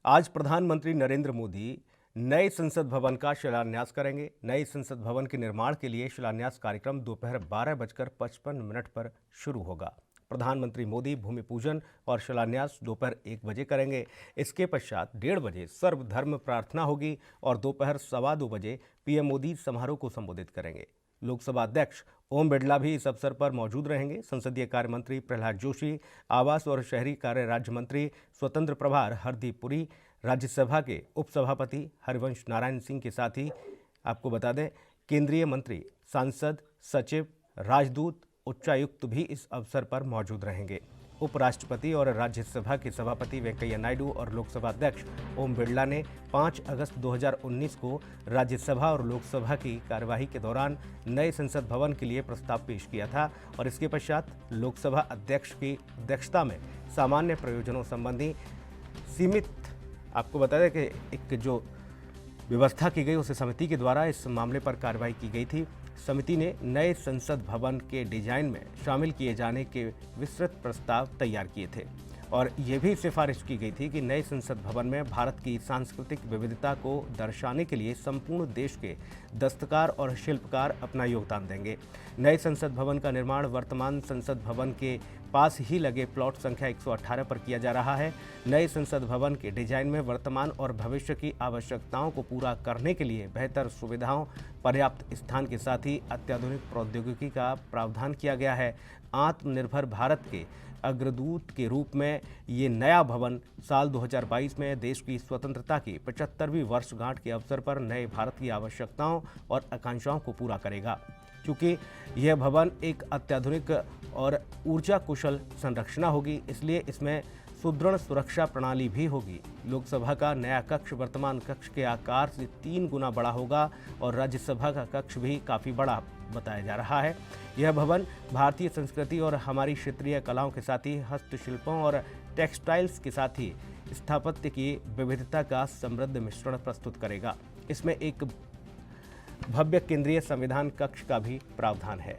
आज प्रधानमंत्री नरेंद्र मोदी नए संसद भवन का शिलान्यास करेंगे। नए संसद भवन के निर्माण के लिए शिलान्यास कार्यक्रम दोपहर 12:55 पर शुरू होगा। प्रधानमंत्री मोदी भूमि पूजन और शिलान्यास दोपहर 1 बजे करेंगे। इसके पश्चात 1:30 बजे सर्वधर्म प्रार्थना होगी और दोपहर 2:15 बजे पीएम मोदी समारोह को संबोधित करेंगे। लोकसभा अध्यक्ष ओम बिरला भी इस अवसर पर मौजूद रहेंगे। संसदीय कार्य मंत्री प्रहलाद जोशी, आवास और शहरी कार्य राज्य मंत्री स्वतंत्र प्रभार हरदीप पुरी, राज्यसभा के उपसभापति हरिवंश नारायण सिंह के साथ ही आपको बता दें केंद्रीय मंत्री, सांसद, सचिव, राजदूत, उच्चायुक्त भी इस अवसर पर मौजूद रहेंगे। उपराष्ट्रपति और राज्यसभा के सभापति वेंकैया नायडू और लोकसभा अध्यक्ष ओम बिरला ने 5 अगस्त 2019 को राज्यसभा और लोकसभा की कार्यवाही के दौरान नए संसद भवन के लिए प्रस्ताव पेश किया था और इसके पश्चात लोकसभा अध्यक्ष की अध्यक्षता में सामान्य प्रयोजनों संबंधी सीमित आपको बता दें कि एक जो व्यवस्था की गई उस समिति के द्वारा इस मामले पर कार्रवाई की गई थी। समिति ने नए संसद भवन के डिजाइन में शामिल किए जाने के विस्तृत प्रस्ताव तैयार किए थे और ये भी सिफारिश की गई थी कि नए संसद भवन में भारत की सांस्कृतिक विविधता को दर्शाने के लिए संपूर्ण देश के दस्तकार और शिल्पकार अपना योगदान देंगे। नए संसद भवन का निर्माण वर्तमान संसद भवन के पास ही लगे प्लॉट संख्या 118 पर किया जा रहा है। नए संसद भवन के डिजाइन में वर्तमान और भविष्य की आवश्यकताओं को पूरा करने के लिए बेहतर सुविधाओं, पर्याप्त स्थान के साथ ही अत्याधुनिक प्रौद्योगिकी का प्रावधान किया गया है। आत्मनिर्भर भारत के अग्रदूत के रूप में ये नया भवन साल 2022 में देश की स्वतंत्रता की 75वीं वर्षगांठ के अवसर पर नए भारत की आवश्यकताओं और आकांक्षाओं को पूरा करेगा। क्योंकि यह भवन एक अत्याधुनिक और ऊर्जा कुशल संरचना होगी, इसलिए इसमें सुदृढ़ सुरक्षा प्रणाली भी होगी। लोकसभा का नया कक्ष वर्तमान कक्ष के आकार से 3 गुना बड़ा होगा और राज्यसभा का कक्ष भी काफ़ी बड़ा बताया जा रहा है। यह भवन भारतीय संस्कृति और हमारी क्षेत्रीय कलाओं के साथ ही हस्तशिल्पों और टेक्सटाइल्स के साथ ही स्थापत्य की विविधता का समृद्ध मिश्रण प्रस्तुत करेगा। इसमें एक भव्य केंद्रीय संविधान कक्ष का भी प्रावधान है।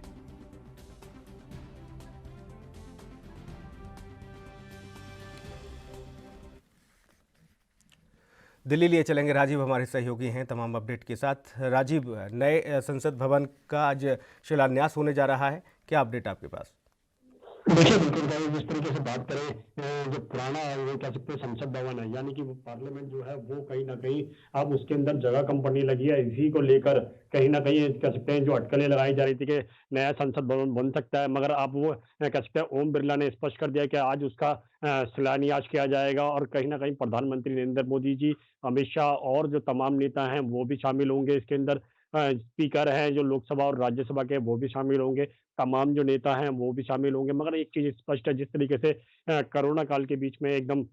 दिल्ली लिए चलेंगे राजीव, हमारे सहयोगी हैं तमाम अपडेट के साथ। राजीव, नए संसद भवन का आज शिलान्यास होने जा रहा है, क्या अपडेट आपके पास? देखिए बिल्कुल भाई, जिस तरीके से बात करें जो पुराना वो कह सकते हैं संसद भवन है, यानी कि वो पार्लियामेंट जो है वो कहीं ना कहीं अब उसके अंदर जगह कम पड़ने लगी है। इसी को लेकर कहीं ना कहीं कह सकते हैं जो अटकलें लगाई जा रही थी कि नया संसद भवन बन सकता है, मगर अब वो कह सकते हैं ओम बिरला ने स्पष्ट कर दिया कि आज उसका शिलान्यास किया जाएगा और कहीं ना कहीं प्रधानमंत्री नरेंद्र मोदी जी, अमित शाह और जो तमाम नेता हैं वो भी शामिल होंगे इसके अंदर। स्पीकर हैं जो लोकसभा और राज्यसभा के वो भी शामिल होंगे, तमाम जो नेता हैं वो भी शामिल होंगे। मगर एक चीज़ स्पष्ट है, जिस तरीके से कोरोना काल के बीच में एकदम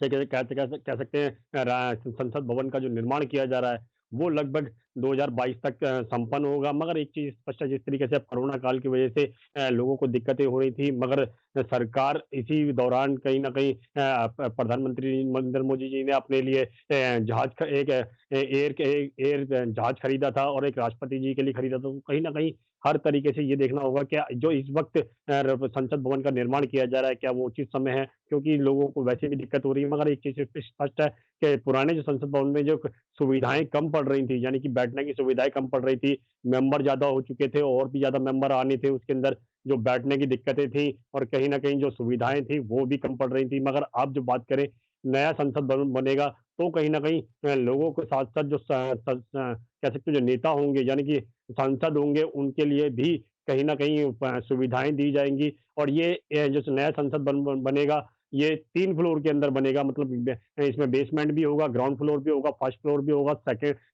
से कह सकते हैं संसद भवन का जो निर्माण किया जा रहा है वो लगभग 2022 तक संपन्न होगा। मगर एक चीज़ स्पष्ट है, जिस तरीके से कोरोना काल की वजह से लोगों को दिक्कतें हो रही थी, मगर सरकार इसी दौरान कहीं न कहीं प्रधानमंत्री नरेंद्र मोदी जी ने अपने लिए जहाज ख एक एयर जहाज खरीदा था और एक राष्ट्रपति जी के लिए खरीदा था। तो कहीं न कहीं हर तरीके से ये देखना होगा कि जो इस वक़्त संसद भवन का निर्माण किया जा रहा है, क्या वो उचित समय है? क्योंकि लोगों को वैसे भी दिक्कत हो रही है। मगर एक चीज़ स्पष्ट है कि पुराने जो संसद भवन में जो सुविधाएँ कम पड़ रही थी, यानी कि बैठने की सुविधाएँ कम पड़ रही थी, मेंबर ज़्यादा हो चुके थे और भी ज़्यादा मेंबर आने थे उसके अंदर, जो बैठने की दिक्कतें थी और कहीं न कहीं जो सुविधाएँ थी वो भी कम पड़ रही थी। मगर अब जो बात करें नया संसद भवन बनेगा तो कहीं न कहीं लोगों के साथ-साथ जो कह सकते हैं जो नेता होंगे, यानी कि सांसद होंगे, उनके लिए भी कहीं न कहीं सुविधाएँ दी जाएँगी। और ये जो नया संसद बनेगा, ये 3 फ्लोर के अंदर बनेगा, मतलब इसमें बेसमेंट भी होगा, ग्राउंड फ्लोर भी होगा, फर्स्ट फ्लोर भी होगा,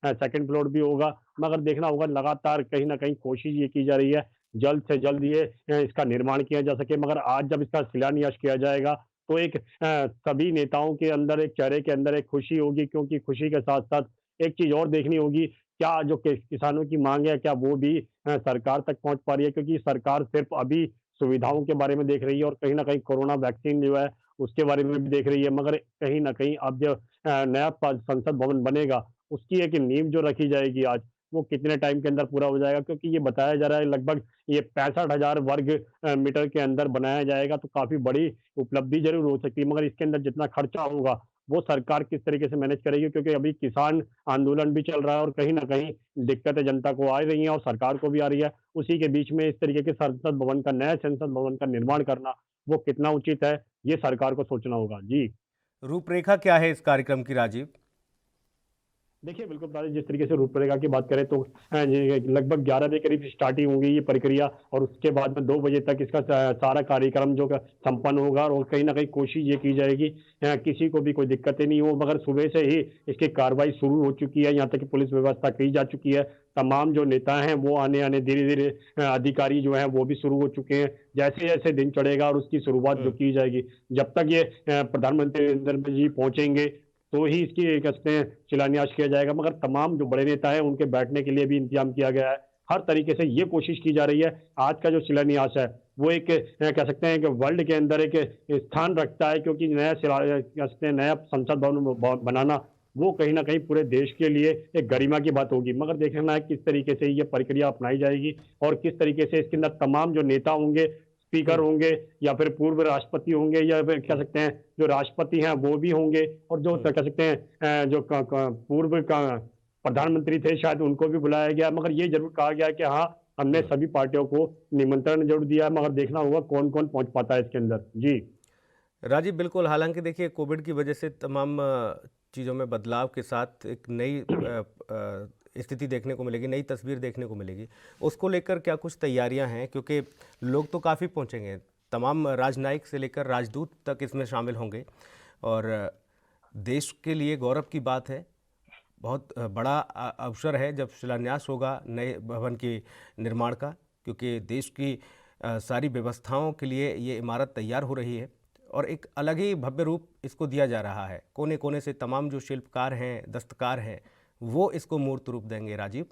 सेकंड फ्लोर भी होगा। मगर देखना होगा, लगातार कहीं न कहीं कोशिश ये की जा रही है, जल्द से जल्द ये इसका निर्माण किया जा सके। मगर आज जब इसका शिलान्यास किया जाएगा, तो एक सभी नेताओं के अंदर, एक चेहरे के अंदर एक खुशी होगी, क्योंकि खुशी के साथ-साथ एक चीज़ और देखनी होगी, क्या जो किसानों की माँग है, क्या वो भी सरकार तक पहुँच पा रही है? क्योंकि सरकार सिर्फ़ अभी सुविधाओं के बारे में देख रही है और कहीं न कहीं कोरोना वैक्सीन जो है, उसके बारे में भी देख रही है। मगर कहीं न कहीं अब जो नया संसद भवन बनेगा, उसकी एक नींव जो रखी जाएगी आज, वो कितने टाइम के अंदर पूरा हो जाएगा? क्योंकि ये बताया जा रहा है लगभग ये 65,000 वर्ग मीटर के अंदर बनाया जाएगा, तो काफ़ी बड़ी उपलब्धि ज़रूर हो सकती है। मगर इसके अंदर जितना खर्चा होगा, वो सरकार किस तरीके से मैनेज करेगी, क्योंकि अभी किसान आंदोलन भी चल रहा है और कहीं ना कहीं दिक्कतें जनता को आ रही हैं और सरकार को भी आ रही है। उसी के बीच में इस तरीके के संसद भवन का, नया संसद भवन का निर्माण करना वो कितना उचित है, ये सरकार को सोचना होगा। जी। रूपरेखा क्या है इस कार्यक्रम की, राजीव? देखिए, बिल्कुल बता दें, जिस तरीके से रूपरेखा की बात करें तो ये लगभग 11 बजे करीब स्टार्टिंग होगी ये प्रक्रिया, और उसके बाद में 2 बजे तक इसका सारा कार्यक्रम जो संपन्न होगा, और कहीं ना कहीं कोशिश ये की जाएगी किसी को भी कोई दिक्कतें नहीं हो। मगर सुबह से ही इसकी कार्रवाई शुरू हो चुकी है, यहाँ तक कि पुलिस व्यवस्था की जा चुकी है। तमाम जो नेता हैं वो आने आने धीरे धीरे, अधिकारी जो हैं वो भी शुरू हो चुके हैं। जैसे जैसे दिन चढ़ेगा और उसकी शुरुआत जो की जाएगी, जब तक ये प्रधानमंत्री नरेंद्र मोदी जी पहुंचेंगे तो ही इसकी कहते हैं शिलान्यास किया जाएगा। मगर तमाम जो बड़े नेता हैं उनके बैठने के लिए भी इंतजाम किया गया है। हर तरीके से ये कोशिश की जा रही है। आज का जो शिलान्यास है वो एक कह सकते हैं कि वर्ल्ड के अंदर एक स्थान रखता है, क्योंकि कह सकते हैं नया संसद भवन बनाना वो कहीं ना कहीं पूरे देश के लिए एक गरिमा की बात होगी। मगर देखना है किस तरीके से ये प्रक्रिया अपनाई जाएगी और किस तरीके से इसके अंदर तमाम जो नेता होंगे, स्पीकर हम्म। होंगे, या फिर पूर्व राष्ट्रपति होंगे, या फिर कह सकते हैं जो राष्ट्रपति हैं वो भी होंगे, और जो हम्म। कह सकते हैं जो पूर्व का प्रधानमंत्री थे शायद उनको भी बुलाया गया। मगर ये जरूर कहा गया कि हाँ, हमने हम्म। सभी पार्टियों को निमंत्रण जरूर दिया है, मगर देखना होगा कौन कौन पहुंच पाता है इसके अंदर। जी। राजीव, बिल्कुल, हालांकि देखिए कोविड की वजह से तमाम चीज़ों में बदलाव के साथ एक नई स्थिति देखने को मिलेगी, नई तस्वीर देखने को मिलेगी। उसको लेकर क्या कुछ तैयारियां हैं? क्योंकि लोग तो काफ़ी पहुंचेंगे, तमाम राजनयिक से लेकर राजदूत तक इसमें शामिल होंगे, और देश के लिए गौरव की बात है। बहुत बड़ा अवसर है जब शिलान्यास होगा नए भवन के निर्माण का, क्योंकि देश की सारी व्यवस्थाओं के लिए ये इमारत तैयार हो रही है और एक अलग ही भव्य रूप इसको दिया जा रहा है। कोने कोने से तमाम जो शिल्पकार हैं, दस्तकार हैं, वो इसको मूर्त रूप देंगे। राजीव,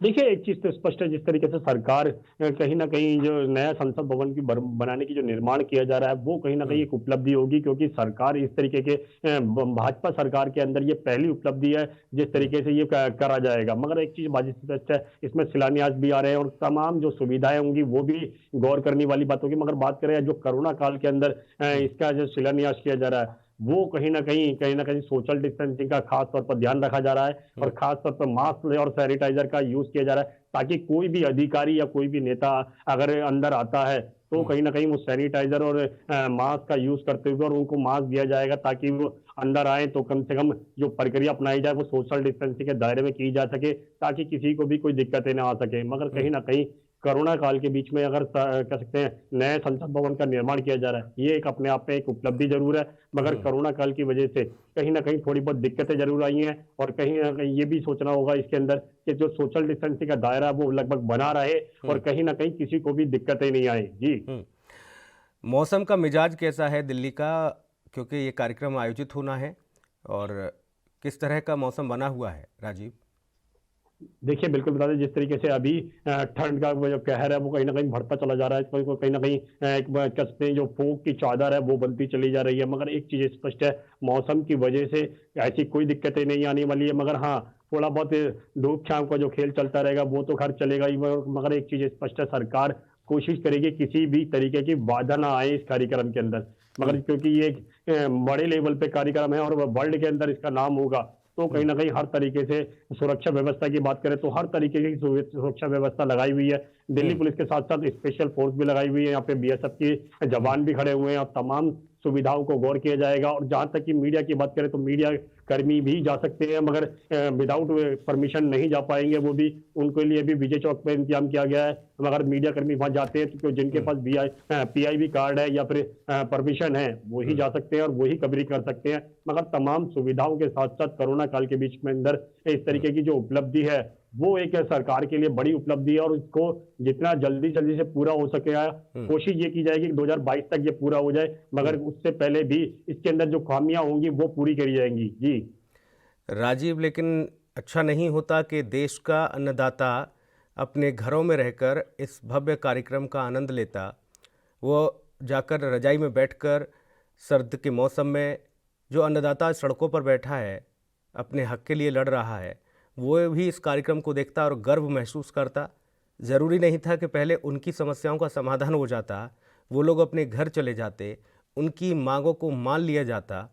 देखिए, एक चीज तो स्पष्ट है, जिस तरीके से सरकार कहीं ना कहीं जो नया संसद भवन की बनाने की जो निर्माण किया जा रहा है वो कहीं ना कहीं हम्म। एक उपलब्धि होगी, क्योंकि सरकार इस तरीके के भाजपा सरकार के अंदर ये पहली उपलब्धि है जिस हम्म। तरीके से ये करा जाएगा। मगर एक चीज बाजी स्पष्ट है, इसमें शिलान्यास भी आ रहे हैं और तमाम जो सुविधाएं होंगी वो भी गौर करने वाली बात होगी। मगर बात करें जो कोरोना काल के अंदर हम्म। इसका जो शिलान्यास किया जा रहा है, वो कहीं ना कहीं सोशल डिस्टेंसिंग का खास तौर पर ध्यान रखा जा रहा है, और हम्म। खास तौर पर मास्क और सैनिटाइजर का यूज किया जा रहा है, ताकि कोई भी अधिकारी या कोई भी नेता अगर अंदर आता है तो हम्म। कहीं ना कहीं वो सैनिटाइजर और मास्क का यूज करते हुए, और उनको मास्क दिया जाएगा ताकि वो अंदर आए तो कम से कम जो प्रक्रिया अपनाई जाए वो सोशल डिस्टेंसिंग के दायरे में की जा सके, ताकि किसी को भी कोई दिक्कतें ना आ सके। मगर हम्म। कहीं ना कहीं कोरोना काल के बीच में अगर कह सकते हैं नए संसद भवन का निर्माण किया जा रहा है, ये एक अपने आप में एक उपलब्धि जरूर है। मगर हम्म। कोरोना काल की वजह से कहीं ना कहीं थोड़ी बहुत दिक्कतें जरूर आई हैं, और कहीं ना कहीं ये भी सोचना होगा इसके अंदर कि जो सोशल डिस्टेंसिंग का दायरा है वो लगभग बना रहे, और हम्म। कहीं ना कहीं किसी को भी दिक्कतें नहीं आए। जी। हम्म। मौसम का मिजाज कैसा है दिल्ली का, क्योंकि ये कार्यक्रम आयोजित होना है, और किस तरह का मौसम बना हुआ है, राजीव? देखिए, बिल्कुल बता दें, जिस तरीके से अभी ठंड का वो जो कहर है वो कहीं ना कहीं बढ़ता चला जा रहा है। कहीं ना कहीं एक कह सकते हैं जो फोग की चादर है वो बनती चली जा रही है। मगर एक चीज स्पष्ट है, मौसम की वजह से ऐसी कोई दिक्कतें नहीं आने वाली है। मगर हाँ, थोड़ा बहुत धूप छांव का जो खेल चलता रहेगा वो तो खैर चलेगा ही। मगर एक चीज स्पष्ट है, सरकार कोशिश करेगी किसी भी तरीके की बाधा ना आए इस कार्यक्रम के अंदर। मगर हम्म। क्योंकि ये एक बड़े लेवल पे कार्यक्रम है और वर्ल्ड के अंदर इसका नाम होगा, तो कहीं हम्म। ना कहीं हर तरीके से सुरक्षा व्यवस्था की बात करें तो हर तरीके की सुरक्षा व्यवस्था लगाई हुई है। दिल्ली हम्म। पुलिस के साथ साथ स्पेशल फोर्स भी लगाई हुई है, यहाँ पे बीएसएफ के जवान भी खड़े हुए हैं, और तमाम सुविधाओं को गौर किया जाएगा। और जहां तक कि मीडिया की बात करें तो मीडिया कर्मी भी जा सकते हैं, मगर विदाउट परमिशन नहीं जा पाएंगे वो भी। उनके लिए भी विजय चौक पे इंतजाम किया गया है। मगर मीडिया कर्मी वहां जाते हैं तो जिनके पास पीआईबी कार्ड है या फिर परमिशन है वो ही हम्म। जा सकते हैं और वही कवरी कर सकते हैं। मगर तमाम सुविधाओं के साथ साथ कोरोना काल के बीच में अंदर इस तरीके की जो उपलब्धि है वो एक सरकार के लिए बड़ी उपलब्धि है, और इसको जितना जल्दी जल्दी से पूरा हो सके हम्म। कोशिश ये की जाएगी कि 2022 तक ये पूरा हो जाए। मगर हम्म। उससे पहले भी इसके अंदर जो खामियां होंगी वो पूरी करी जाएंगी। जी। राजीव, लेकिन अच्छा नहीं होता कि देश का अन्नदाता अपने घरों में रहकर इस भव्य कार्यक्रम का आनंद लेता, वो जाकर रजाई में बैठकर सर्द के मौसम में जो अन्नदाता सड़कों पर बैठा है, अपने हक के लिए लड़ रहा है, वो भी इस कार्यक्रम को देखता और गर्व महसूस करता। ज़रूरी नहीं था कि पहले उनकी समस्याओं का समाधान हो जाता, वो लोग अपने घर चले जाते, उनकी मांगों को मान लिया जाता।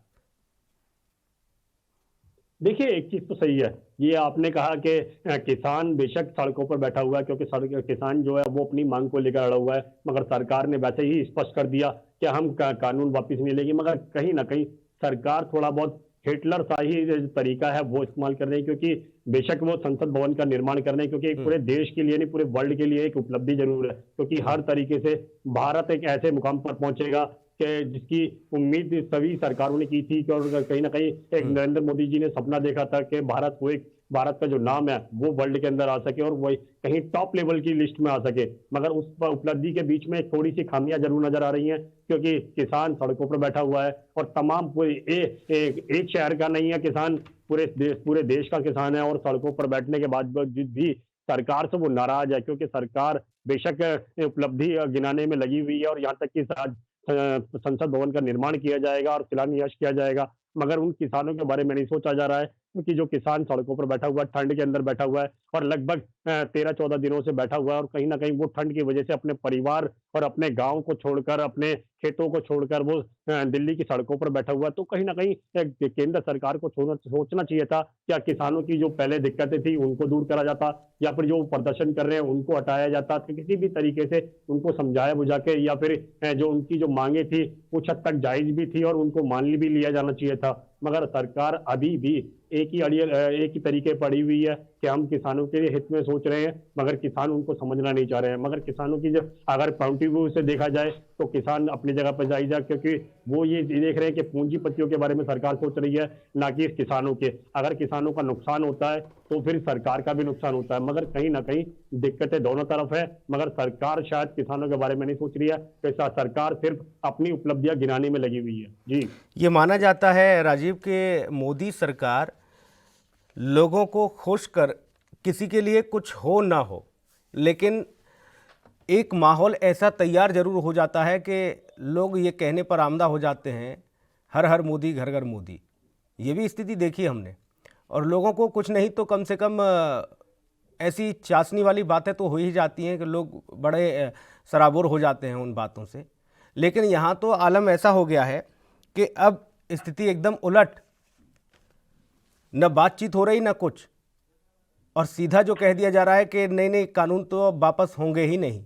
देखिए, एक चीज तो सही है, ये आपने कहा कि किसान बेशक सड़कों पर बैठा हुआ है, क्योंकि किसान जो है वो अपनी मांग को लेकर अड़ा हुआ है, मगर सरकार ने वैसे ही स्पष्ट कर दिया कि हम कानून वापस नहीं लेंगे। मगर कहीं ना कहीं सरकार थोड़ा बहुत हिटलर सा ही जो तरीका है वो इस्तेमाल कर रही है, क्योंकि बेशक वो संसद भवन का निर्माण कर रहे हैं, क्योंकि एक पूरे देश के लिए नहीं, पूरे वर्ल्ड के लिए एक उपलब्धि जरूर है, क्योंकि हर तरीके से भारत एक ऐसे मुकाम पर पहुंचेगा कि जिसकी उम्मीद सभी सरकारों ने की थी और कहीं ना कहीं एक नरेंद्र मोदी जी ने सपना देखा था कि भारत का जो नाम है वो वर्ल्ड के अंदर आ सके और वही कहीं टॉप लेवल की लिस्ट में आ सके। मगर उस उपलब्धि के बीच में थोड़ी सी खामियां जरूर नजर आ रही हैं, क्योंकि किसान सड़कों पर बैठा हुआ है और तमाम पूरे एक शहर का नहीं है किसान, पूरे देश का किसान है और सड़कों पर बैठने के बाद भी सरकार से वो नाराज है, क्योंकि सरकार बेशक उपलब्धि गिनाने में लगी हुई है और यहाँ तक कि संसद भवन का निर्माण किया जाएगा और शिलान्यास किया जाएगा, मगर उन किसानों के बारे में नहीं सोचा जा रहा है, क्योंकि जो किसान सड़कों पर बैठा हुआ है, ठंड के अंदर बैठा हुआ है और लगभग 13-14 दिनों से बैठा हुआ है और कहीं ना कहीं वो ठंड की वजह से अपने परिवार और अपने गांव को छोड़कर, अपने खेतों को छोड़कर वो दिल्ली की सड़कों पर बैठा हुआ है। तो कहीं ना कहीं केंद्र सरकार को सोचना चाहिए था, क्या किसानों की जो पहले दिक्कतें थी उनको दूर करा जाता, या फिर जो प्रदर्शन कर रहे हैं उनको हटाया जाता, तो किसी भी तरीके से उनको समझाया बुझा के, या फिर जो उनकी जो मांगे थी कुछ हद तक जायज भी थी और उनको मान भी लिया जाना चाहिए था। मगर सरकार अभी भी एक ही तरीके पड़ी हुई है कि हम किसानों के हित में सोच रहे हैं, मगर किसान उनको समझना नहीं चाह रहे हैं। मगर किसानों की जब अगर पॉइंट ऑफ व्यू से देखा जाए तो किसान अपनी जगह पर जायजा, क्योंकि वो ये देख रहे हैं कि पूंजीपतियों के बारे में सरकार सोच रही है, ना कि किसानों के। अगर किसानों का नुकसान होता है तो फिर सरकार का भी नुकसान होता है, मगर कहीं ना कहीं दिक्कतें दोनों तरफ है, मगर सरकार शायद किसानों के बारे में नहीं सोच रही है, तो सरकार सिर्फ अपनी उपलब्धियां गिनाने में लगी हुई है। जी, ये माना जाता है राजीव के मोदी सरकार लोगों को खुश कर, किसी के लिए कुछ हो ना हो, लेकिन एक माहौल ऐसा तैयार जरूर हो जाता है कि लोग ये कहने पर आमदा हो जाते हैं, हर हर मोदी घर घर मोदी। ये भी स्थिति देखी हमने, और लोगों को कुछ नहीं तो कम से कम ऐसी चाशनी वाली बातें तो हो ही जाती हैं कि लोग बड़े सराबोर हो जाते हैं उन बातों से। लेकिन यहाँ तो आलम ऐसा हो गया है कि अब स्थिति एकदम उलट, न बातचीत हो रही न कुछ, और सीधा जो कह दिया जा रहा है कि नहीं नहीं कानून तो अब वापस होंगे ही नहीं।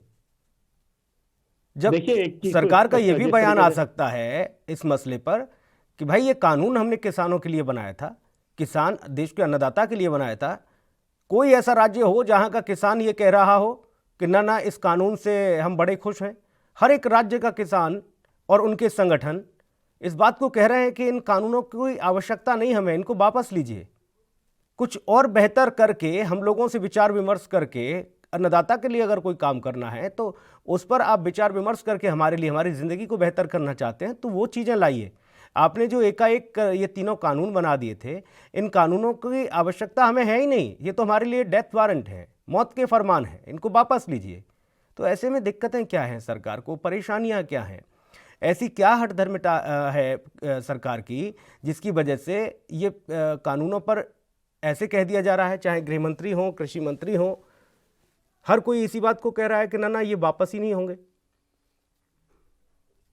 जब देखिए, सरकार का ये भी बयान आ सकता है इस मसले पर कि भाई ये कानून हमने किसानों के लिए बनाया था, किसान देश के अन्नदाता के लिए बनाया था। कोई ऐसा राज्य हो जहां का किसान ये कह रहा हो कि ना ना इस कानून से हम बड़े खुश हैं? हर एक राज्य का किसान और उनके संगठन इस बात को कह रहे हैं कि इन कानूनों की कोई आवश्यकता नहीं, हमें इनको वापस लीजिए, कुछ और बेहतर करके हम लोगों से विचार विमर्श करके अन्नदाता के लिए अगर कोई काम करना है तो उस पर आप विचार विमर्श करके हमारे लिए हमारी ज़िंदगी को बेहतर करना चाहते हैं तो वो चीज़ें लाइए। आपने जो एकाएक ये तीनों कानून बना दिए थे, इन कानूनों की आवश्यकता हमें है ही नहीं, ये तो हमारे लिए डेथ वारंट है, मौत के फरमान है, इनको वापस लीजिए। तो ऐसे में दिक्कतें क्या हैं सरकार को, परेशानियां क्या हैं, ऐसी क्या हठधर्मिता है सरकार की जिसकी वजह से ये कानूनों पर ऐसे कह दिया जा रहा है? चाहे गृह मंत्री हो, कृषि मंत्री हो, हर कोई इसी बात को कह रहा है कि ना ना ये वापस ही नहीं होंगे।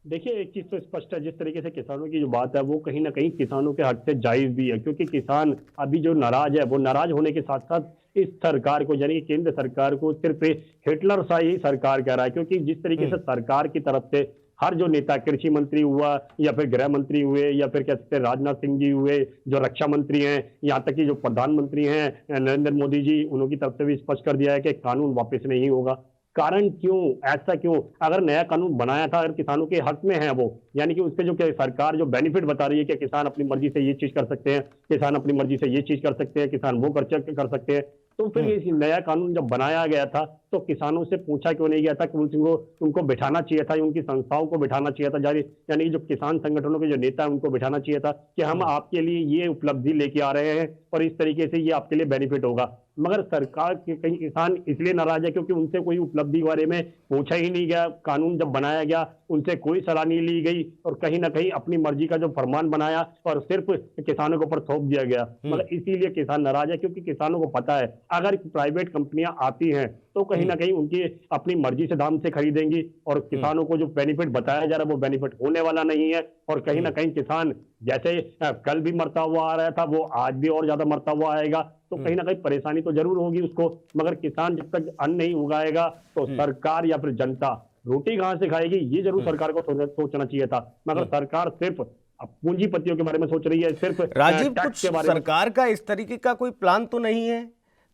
देखिए, एक चीज तो स्पष्ट है, जिस तरीके से किसानों की जो बात है वो कहीं ना कहीं किसानों के हक से जायज भी है, क्योंकि किसान अभी जो नाराज है वो नाराज होने के साथ साथ इस सरकार को, यानी केंद्र सरकार को सिर्फ हिटलर सा ही सरकार कह रहा है। क्योंकि जिस तरीके से सरकार की तरफ से हर जो नेता, कृषि मंत्री हुआ या फिर गृह मंत्री हुए या फिर कह सकते हैं राजनाथ सिंह जी हुए, जो रक्षा मंत्री हैं, यहाँ तक कि जो प्रधानमंत्री हैं नरेंद्र मोदी जी, उनकी तरफ से भी स्पष्ट कर दिया है कि कानून वापस नहीं होगा। कारण क्यों, ऐसा क्यों? अगर नया कानून बनाया था, अगर किसानों के हक में है वो, यानी कि उसके जो सरकार जो बेनिफिट बता रही है कि किसान अपनी मर्जी से ये चीज कर सकते हैं, किसान अपनी मर्जी से ये चीज कर सकते हैं, किसान वो कर सकते हैं, तो फिर ये नया कानून जब बनाया गया था तो किसानों से पूछा क्यों नहीं गया था कि उनको बिठाना चाहिए था, उनकी संस्थाओं को बिठाना चाहिए था, यानी जो किसान संगठनों के जो नेता है उनको बिठाना चाहिए था कि हम आपके लिए ये उपलब्धि लेके आ रहे हैं और इस तरीके से ये आपके लिए बेनिफिट होगा। मगर सरकार के कई किसान इसलिए नाराज है क्योंकि उनसे कोई उपलब्धि के बारे में पूछा ही नहीं गया। कानून जब बनाया गया उनसे कोई सलाह नहीं ली गई और कहीं ना कहीं अपनी मर्जी का जो फरमान बनाया और सिर्फ किसानों के ऊपर थोप दिया गया। मगर इसीलिए किसान नाराज है क्योंकि किसानों को पता है अगर प्राइवेट कंपनियां आती हैं तो कहीं ना कहीं उनकी अपनी मर्जी से दाम से खरीदेंगी और किसानों को जो बेनिफिट बताया जा रहा है वो बेनिफिट होने वाला नहीं है। और कहीं ना कहीं किसान जैसे कल भी मरता हुआ आ रहा था वो आज भी और ज्यादा मरता हुआ आएगा। तो कहीं ना कहीं परेशानी तो जरूर होगी उसको। मगर किसान जब तक अन्न नहीं उगाएगा तो सरकार या फिर जनता रोटी कहां से खाएगी, ये जरूर सरकार को सोचना चाहिए था। मगर सरकार सिर्फ अब पूंजीपतियों के बारे में सोच रही है, सिर्फ राजीव, टैक्स कुछ के बारे में। सरकार का इस तरीके का कोई प्लान तो नहीं है?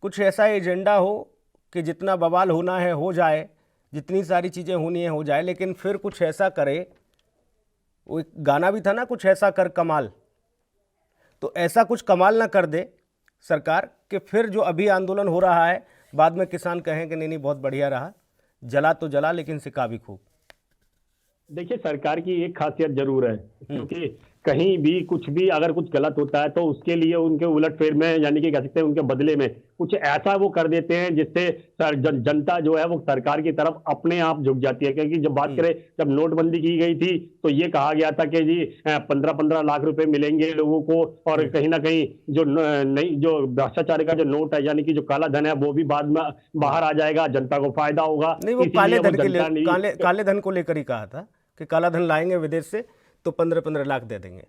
कुछ ऐसा एजेंडा हो कि जितना बवाल होना है हो जाए, जितनी सारी चीज़ें होनी है हो जाए, लेकिन फिर कुछ ऐसा करे। वो एक गाना भी था ना, कुछ ऐसा कर कमाल। तो ऐसा कुछ कमाल ना कर दे सरकार कि फिर जो अभी आंदोलन हो रहा है बाद में किसान कहें कि नहीं नहीं बहुत बढ़िया रहा, जला तो जला लेकिन सिका भी खूब। देखिए सरकार की एक खासियत जरूर है क्योंकि कहीं भी कुछ भी अगर कुछ गलत होता है तो उसके लिए उनके उलटफेर में यानी कि कह सकते हैं उनके बदले में कुछ ऐसा वो कर देते हैं जिससे जनता जो है वो सरकार की तरफ अपने आप झुक जाती है। क्योंकि जब बात करें जब नोटबंदी की गई थी तो ये कहा गया था कि जी 15-15 लाख रुपए मिलेंगे लोगों को और कहीं ना कहीं जो नई जो भ्रष्टाचार का जो नोट है यानी कि जो काला धन है वो भी बाद में बाहर आ जाएगा, जनता को फायदा होगा। नहीं, वो काले धन के लिए, जनता काले धन को लेकर ही कहा था कि काला धन लाएंगे विदेश से तो 15-15 लाख दे देंगे।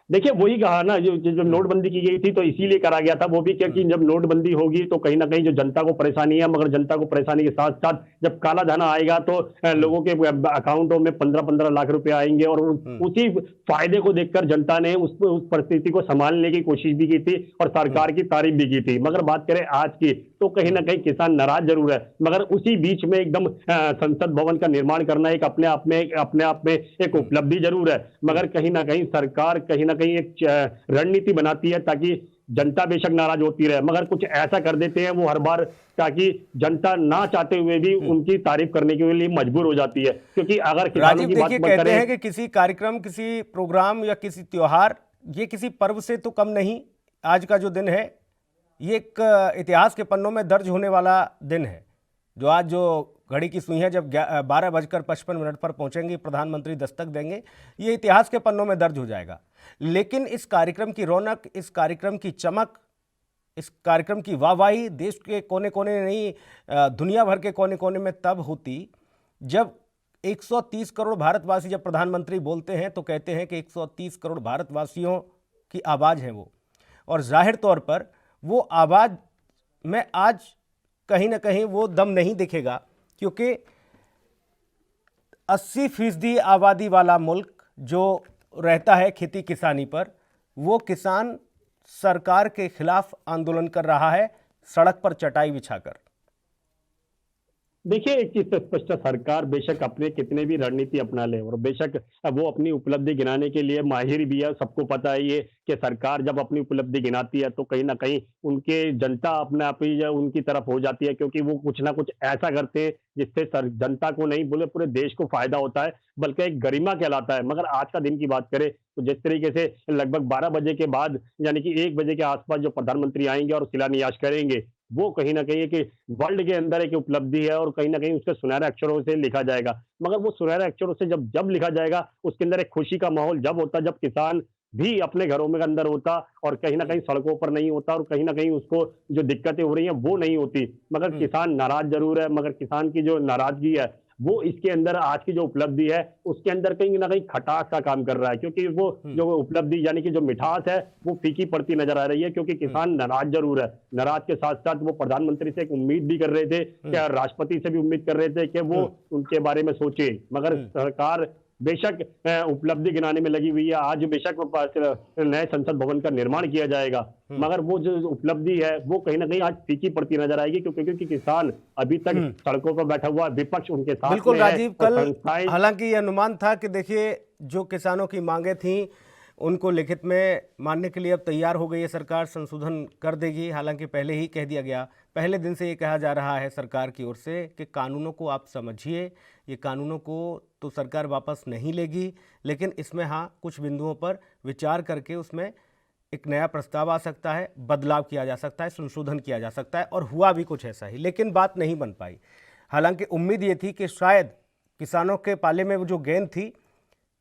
देखिए वही कहा ना, जो नोटबंदी की गई थी तो इसीलिए करा गया था वो भी, क्योंकि जब नोटबंदी होगी तो कहीं ना कहीं जो जनता को परेशानी है, मगर जनता को परेशानी के साथ साथ जब काला धन आएगा तो लोगों के अकाउंटों में 15-15 लाख रुपए आएंगे और उसी फायदे को देखकर जनता ने उस परिस्थिति को संभालने की कोशिश भी की थी और सरकार की तारीफ भी की थी। मगर बात करें आज की तो कहीं ना कहीं किसान नाराज जरूर है, मगर उसी बीच में एकदम संसद भवन का निर्माण करना एक अपने आप में एक उपलब्धि जरूर है। मगर कहीं ना कहीं सरकार कहीं ना कहीं एक रणनीति बनाती है ताकि जनता बेशक नाराज होती रहे, मगर कुछ ऐसा कर देते हैं वो हर बार ताकि जनता ना चाहते हुए भी उनकी तारीफ करने के लिए मजबूर हो जाती है। क्योंकि अगर किसानों की बात कहते हैं कि किसी कार्यक्रम, किसी प्रोग्राम या किसी त्योहार, ये किसी पर्व से तो कम नहीं। आज का जो दिन है ये एक इतिहास के पन्नों में दर्ज होने वाला दिन है। जो आज जो घड़ी की सुइयां जब 12:55 पर पहुंचेंगी, प्रधानमंत्री दस्तक देंगे, ये इतिहास के पन्नों में दर्ज हो जाएगा। लेकिन इस कार्यक्रम की रौनक, इस कार्यक्रम की चमक, इस कार्यक्रम की वाहवाही देश के कोने कोने नहीं, दुनिया भर के कोने कोने में तब होती जब 130 करोड़ भारतवासी, जब प्रधानमंत्री बोलते हैं तो कहते हैं कि 130 करोड़ भारतवासियों की आवाज़ है वो। और जाहिर तौर पर वो आवाज़ में आज कहीं ना कहीं वो दम नहीं दिखेगा, क्योंकि 80% आबादी वाला मुल्क जो रहता है खेती किसानी पर, वो किसान सरकार के खिलाफ आंदोलन कर रहा है सड़क पर चटाई बिछाकर। देखिए एक चीज तो स्पष्ट है, सरकार बेशक अपने कितने भी रणनीति अपना ले और बेशक वो अपनी उपलब्धि गिनाने के लिए माहिर भी है। सबको पता है ये कि सरकार जब अपनी उपलब्धि गिनाती है तो कहीं ना कहीं उनके जनता अपने आप ही उनकी तरफ हो जाती है, क्योंकि वो कुछ ना कुछ ऐसा करते हैं जिससे जनता को नहीं बोले पूरे देश को फायदा होता है, बल्कि एक गरिमा कहलाता है। मगर आज का दिन की बात करें तो जिस तरीके से लगभग 12 बजे के बाद यानी कि 1 बजे के आसपास जो प्रधानमंत्री आएंगे और शिलान्यास करेंगे, वो कहीं ना कहीं एक वर्ल्ड के अंदर एक उपलब्धि है और कहीं ना कहीं उसके सुनहरे अक्षरों से लिखा जाएगा। मगर वो सुनहरे अक्षरों से जब लिखा जाएगा उसके अंदर एक खुशी का माहौल जब होता, जब किसान भी अपने घरों में अंदर होता और कहीं ना कहीं सड़कों पर नहीं होता और कहीं ना कहीं उसको जो दिक्कतें हो रही हैं वो नहीं होती। मगर किसान नाराज जरूर है, मगर किसान की जो नाराजगी है वो इसके अंदर आज की जो उपलब्धि है उसके अंदर कहीं ना कहीं खटास का काम कर रहा है, क्योंकि वो जो उपलब्धि यानी कि जो मिठास है वो फीकी पड़ती नजर आ रही है। क्योंकि किसान नाराज जरूर है, नाराज के साथ साथ वो प्रधानमंत्री से एक उम्मीद भी कर रहे थे, क्या राष्ट्रपति से भी उम्मीद कर रहे थे कि वो उनके बारे में सोचे। मगर सरकार बेशक उपलब्धि गिनाने में लगी हुई है। आज बेशक नए संसद भवन का निर्माण किया जाएगा, मगर वो जो उपलब्धि है वो कहीं ना कहीं आज फीकी पड़ती नजर आएगी, क्योंकि किसान अभी तक सड़कों पर बैठा हुआ, विपक्ष उनके साथ बिल्कुल में है। राजीव, कल हालांकि ये अनुमान था कि देखिए जो किसानों की मांगे थी उनको लिखित में मानने के लिए अब तैयार हो गई है सरकार, संशोधन कर देगी। हालांकि पहले ही कह दिया गया, पहले दिन से ये कहा जा रहा है सरकार की ओर से कि कानूनों को आप समझिए, ये कानूनों को तो सरकार वापस नहीं लेगी, लेकिन इसमें हाँ कुछ बिंदुओं पर विचार करके उसमें एक नया प्रस्ताव आ सकता है, बदलाव किया जा सकता है, संशोधन किया जा सकता है, और हुआ भी कुछ ऐसा ही, लेकिन बात नहीं बन पाई। हालांकि उम्मीद ये थी कि शायद किसानों के पाले में वो जो गेंद थी,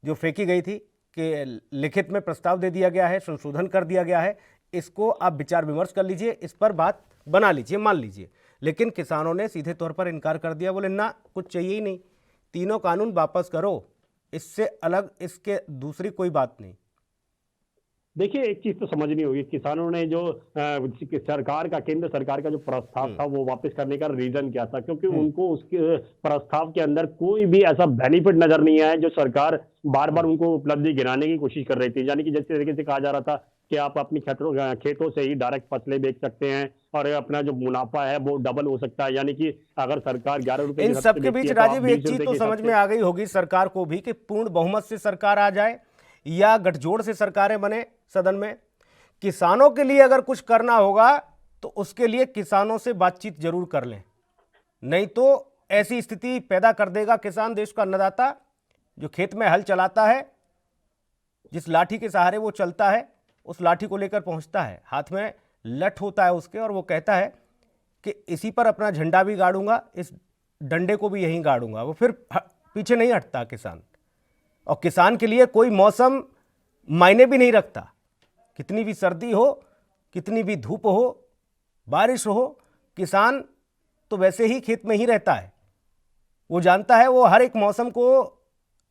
जो फेंकी गई थी कि लिखित में प्रस्ताव दे दिया गया है, संशोधन कर दिया गया है, इसको आप विचार विमर्श कर लीजिए, इस पर बात बना लीजिए, मान लीजिए। लेकिन किसानों ने सीधे तौर पर इनकार कर दिया, बोले ना, कुछ चाहिए ही नहीं, तीनों कानून वापस करो, इससे अलग इसके दूसरी कोई बात नहीं। देखिए, एक चीज तो समझनी होगी, किसानों ने जो सरकार का, केंद्र सरकार का जो प्रस्ताव था वो वापस करने का रीजन क्या था, क्योंकि उनको उसके प्रस्ताव के अंदर कोई भी ऐसा बेनिफिट नजर नहीं आया जो सरकार बार बार उनको उपलब्धि गिनाने की कोशिश कर रही थी। यानी कि जिस तरीके से कहा जा रहा था कि आप अपनी खेतों से ही डायरेक्ट फसलें बेच सकते हैं और अपना जो मुनाफा है वो डबल हो सकता है। यानी कि अगर सरकार 11 रुपए इन सब के बीच राजीव एक चीज तो समझ में आ गई होगी सरकार को भी कि पूर्ण बहुमत से सरकार आ जाए या गठजोड़ से सरकारें बने सदन में, किसानों के लिए अगर कुछ करना होगा तो उसके लिए किसानों से बातचीत जरूर कर लें, नहीं तो ऐसी स्थिति पैदा कर देगा किसान, देश का अन्नदाता, जो खेत में हल चलाता है, जिस लाठी के सहारे वो चलता है, उस लाठी को लेकर पहुंचता है, हाथ में लठ होता है उसके, और वो कहता है कि इसी पर अपना झंडा भी गाड़ूंगा, इस डंडे को भी यहीं गाड़ूंगा। वो फिर पीछे नहीं हटता किसान। और किसान के लिए कोई मौसम मायने भी नहीं रखता, कितनी भी सर्दी हो, कितनी भी धूप हो, बारिश हो, किसान तो वैसे ही खेत में ही रहता है। वो जानता है वो हर एक मौसम को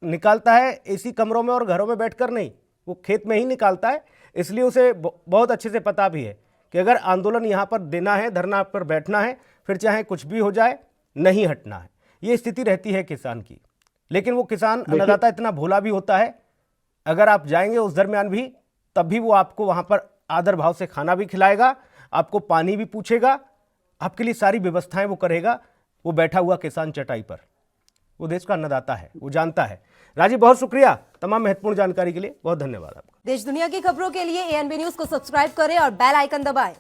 निकालता है एसी कमरों में और घरों में बैठकर नहीं, वो खेत में ही निकालता है। इसलिए उसे बहुत अच्छे से पता भी है कि अगर आंदोलन यहाँ पर देना है, धरना पर बैठना है, फिर चाहे कुछ भी हो जाए, नहीं हटना है। ये स्थिति रहती है किसान की। लेकिन वो किसान अन्नदाता इतना भोला भी होता है, अगर आप जाएंगे उस दरमियान भी, तब भी वो आपको वहाँ पर आदर भाव से खाना भी खिलाएगा, आपको पानी भी पूछेगा, आपके लिए सारी व्यवस्थाएं वो करेगा। वो बैठा हुआ किसान चटाई पर, वो देश का अन्नदाता है, वो जानता है। राजीव, बहुत शुक्रिया तमाम महत्वपूर्ण जानकारी के लिए, बहुत धन्यवाद आपका। देश दुनिया की खबरों के लिए ANB न्यूज को सब्सक्राइब करें और बेल आइकन दबाएं।